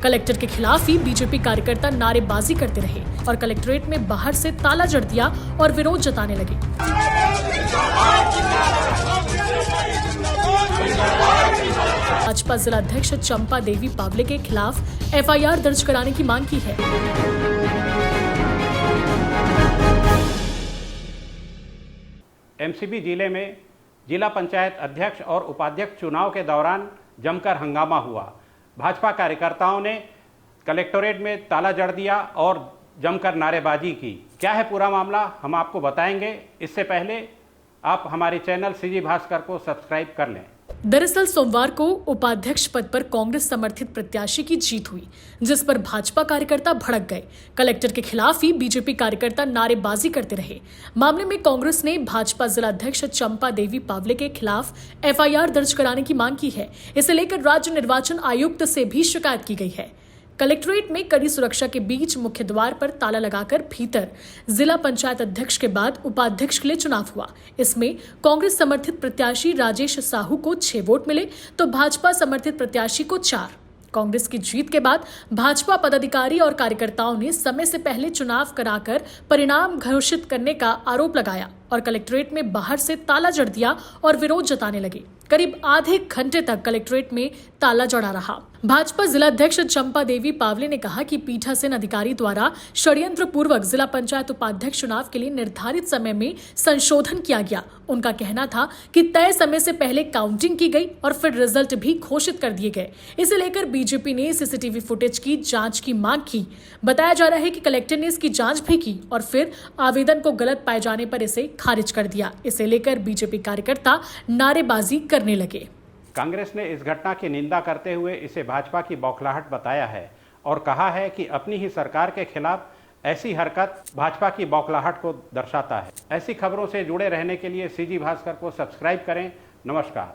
Collector के खिलाफ ही BJP कार्यकर्ता नारेबाजी करते रहे और कलेक्ट्रेट में बाहर से ताला जड़ दिया और विरोध जताने लगे। भाजपा जिला अध्यक्ष चंपा देवी पावले के खिलाफ एफआईआर दर्ज कराने की मांग की है। एमसीबी जिले में जिला पंचायत अध्यक्ष और उपाध्यक्ष चुनाव के दौरान जमकर हंगामा हुआ। भाजपा कार्यकर्ताओं ने कलेक्टोरेट में ताला जड़ दिया और जमकर नारेबाजी की। क्या है पूरा मामला, हम आपको बताएंगे। इससे पहले आप हमारे चैनल सीजी भास्कर को सब्सक्राइब कर लें। दरअसल सोमवार को उपाध्यक्ष पद पर कांग्रेस समर्थित प्रत्याशी की जीत हुई, जिस पर भाजपा कार्यकर्ता भड़क गए। कलेक्टर के खिलाफ ही बीजेपी कार्यकर्ता नारेबाजी करते रहे। मामले में कांग्रेस ने भाजपा जिला अध्यक्ष चंपा देवी पावले के खिलाफ एफआईआर दर्ज कराने की मांग की है। इसे लेकर राज्य निर्वाचन आयुक्त से भी शिकायत की गई है। कलेक्ट्रेट में कड़ी सुरक्षा के बीच मुख्य द्वार पर ताला लगाकर भीतर जिला पंचायत अध्यक्ष के बाद उपाध्यक्ष के लिए चुनाव हुआ। इसमें कांग्रेस समर्थित प्रत्याशी राजेश साहू को 6 वोट मिले तो भाजपा समर्थित प्रत्याशी को 4। कांग्रेस की जीत के बाद भाजपा पदाधिकारी और कार्यकर्ताओं ने समय से पहले चुनाव कराकर परिणाम घोषित करने का आरोप लगाया और कलेक्ट्रेट में बाहर से ताला जड़ दिया और विरोध जताने लगे। करीब आधे घंटे तक कलेक्ट्रेट में ताला जड़ा रहा। भाजपा जिला अध्यक्ष चंपा देवी पावले ने कहा कि पीठासीन अधिकारी द्वारा षड्यंत्र पूर्वक जिला पंचायत उपाध्यक्ष चुनाव के लिए निर्धारित समय में संशोधन किया गया। उनका कहना था कि तय समय से पहले काउंटिंग की गई और फिर रिजल्ट भी घोषित कर दिए गए। इसे लेकर बीजेपी ने सीसीटीवी फुटेज की जांच की मांग की। बताया जा रहा है कि कलेक्टर ने इसकी जांच भी की और फिर आवेदन को गलत पाए जाने पर इसे खारिज कर दिया। इसे लेकर बीजेपी कार्यकर्ता नारेबाजी करने लगे। कांग्रेस ने इस घटना की निंदा करते हुए इसे भाजपा की बौखलाहट बताया है और कहा है कि अपनी ही सरकार के खिलाफ ऐसी हरकत भाजपा की बौखलाहट को दर्शाता है। ऐसी खबरों से जुड़े रहने के लिए सीजी भास्कर को सब्सक्राइब करें। नमस्कार।